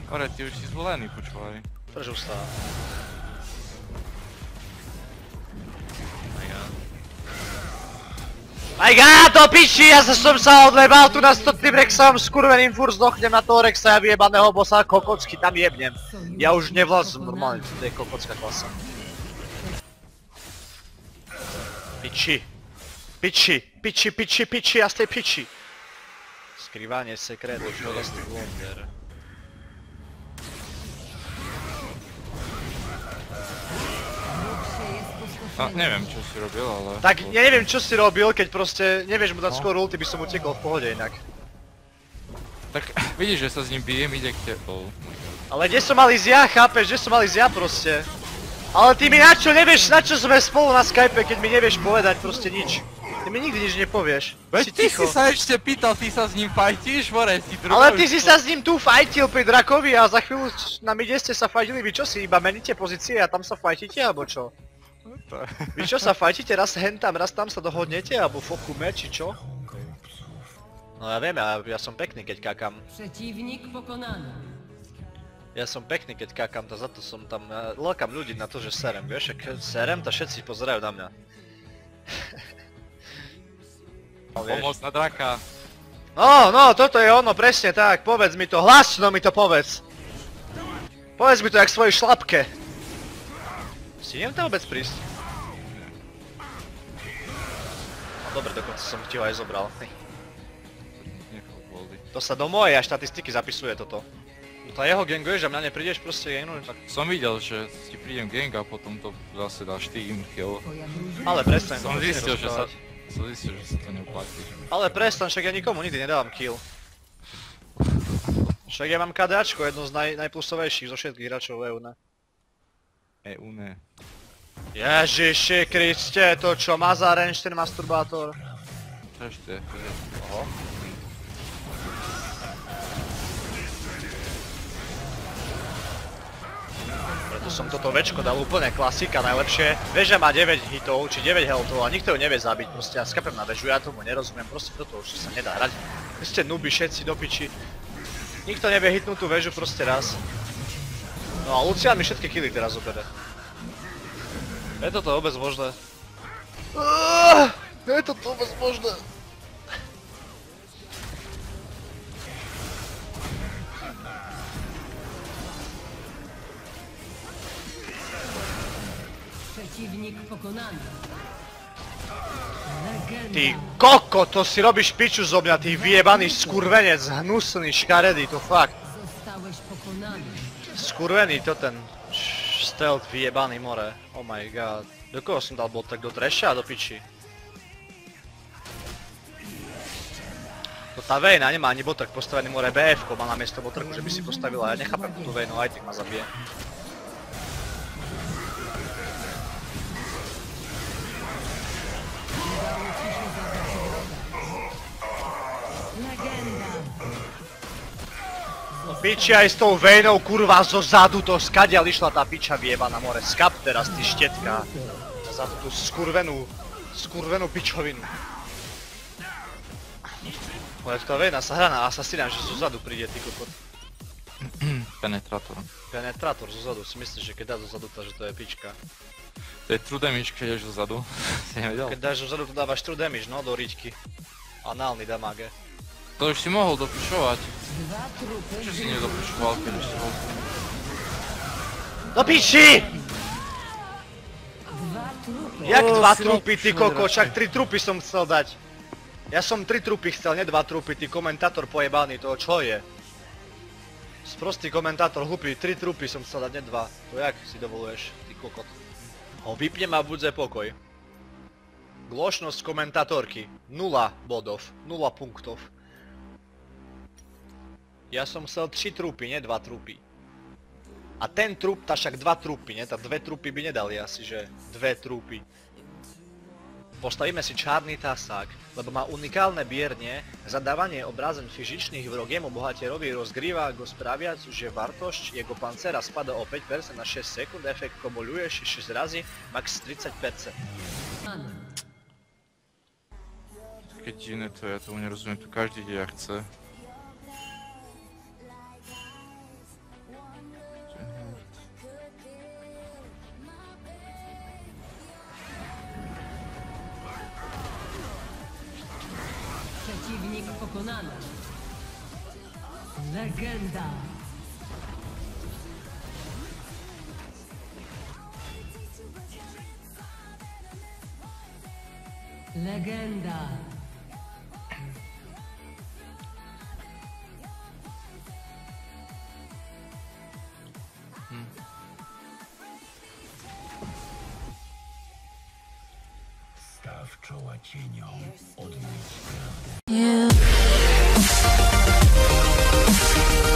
Ore, ty už si zvolený, počúvaj. Prečo vstáva? My god, do piči, ja som sa odlebal tu na 100 Rexom, skurveným furt zdochnem na toho Rexa a vyjebaného bossa, kokocky tam jebnem. Ja už nevlázem normálne, to je kokocká klasa. Piči. Piči, piči, piči, piči, ja z tej piči. Skrývanie sekretu, čo je z Wonder. No, neviem, čo si robil, ale... Tak ja neviem, čo si robil, keď proste nevieš mu dať skôr ulti, by som utekol v pohode inak. Tak vidíš, že sa s ním bijem, ide k tebou. Ale kde som mal ísť ja, chápeš, kde som mal ísť ja proste? Ale ty mi na čo nevieš, na čo sme spolu na Skype, keď mi nevieš povedať proste nič. Ty mi nikdy nič nepovieš. Veď ty si sa ešte pýtal, ty sa s ním fajtíš, more, si druhý. Ale ty si sa s ním tu fajtil pri drakovi a za chvíľu na mide ste sa fajtili, vy čo si iba meníte pozície a tam sa fajtíte, alebo čo? Vy čo sa fajtíte, raz hentam, raz tam sa dohodnete, alebo fokume, či čo? No ja viem, ja som pekný, keď kákam. Przeciwnik pokonany. Ja som pekný, keď kákam, to za to som tam, lákam ľudí na to, že serem, vieš, keď serem, to všetci pozerajú na mňa. Pomoc na draka. No, toto je ono, presne tak, povedz mi to, hlasno mi to povedz. Povedz mi to jak svojej šlapke. Stínem tam vôbec prísť? No dobre, dokonca som ti ho aj zobral. To sa do mojej štatistiky zapisuje toto. To jeho ganguješ a mňa neprídeš proste gangnúť? Som videl, že ti prídem gang a potom to zase dáš ty im kill. Ale prestaň. Som zistil, že sa to neoplatí. Ale prestaň, však ja nikomu nikdy nedávam kill. Však ja mám KDAčko, jedno z najplusovejších zo všetkých hráčov EU, ne? EU ne. Ježiši Kriste, to čo má za range ten masturbátor? Čo ešte? Oho. Preto som toto večko dal úplne klasika, najlepšie. Veža má 9 hitov, či 9 healthov a nikto ju nevie zabiť, proste ja skapem na vežu, ja tomu nerozumiem, proste toto už sa nedá hrať. Vy ste nuby všetci do piči. Nikto nevie hitnúť tú vežu proste raz. No a Lucian mi všetky killy teraz zobere. Je toto vôbec možné? Je toto vôbec možné? Przeciwnik pokonany. Ty koko, to si robíš piču zo mňa, ty vyjebaný skurvenec, hnusný, škaredý, to fakt. Zostałeś pokonany. Skurvený to ten stealth vyjebaný more, oh my god. Do koho som dal bot, tak do Thrasha a do piči? To tá Vayne nemá ani botrk postavený more, BF-ko má namiesto botrku, že by si postavila, ja nechápem tú Vayne, aj tak ma zabije. Legenda. No piči aj s tou Vaynou, kurva, zo zadu to skadiaľ išla tá piča vyjebaná more, skap teraz, ty štetka. Za tú skurvenú pičovinu. Ale tá Vayna sa hrá na Assassina, že zo zadu príde, ty kokot. Penetrátor. Penetrátor zo zadu, si myslíš, že keď dá zo zadu, že to je pička. To je true damage, keď ideš dozadu. Si nevedel? Keď dáš zo zadu, to dávaš true damage, no, do riťky. Análny damage. To už si mohol dopušovať. Dwa trupy. Prečo si nedopušoval, keď ešte bol? Do piči! Dwa trupy. Jak dva trupy, ty koko, však 3 trupy som chcel dať. Ja som 3 trupy chcel, ne 2 trupy, ty komentátor pojebaný, toho čo je? Sprostý komentátor, hlupý, 3 trupy som chcel dať, ne 2. To jak si dovoluješ, ty kokot? Ho vypnem a budze pokoj. Glošnosť komentátorky, 0 bodov, 0 punktov. Ja som chcel 3 trupy, ne 2 trupy. A ten trup, tá však 2 trupy, ne? Tá 2 trupy by nedali asi, že 2 trupy. Postavíme si čárny tasák, lebo má unikálne bierne, zadávanie obrazen fyzičných vrogiem bohatierovi rozgrýva go spraviac, že wartość jego pancera spada o 5% na 6 sekund, efekt kumuluje się 6 razy, max 30%. Keď divné to, ja tomu nerozumiem, tu každý ide jak chce. Legenda. Legenda. Staw czoła cieniom, odnajdź prawdę. You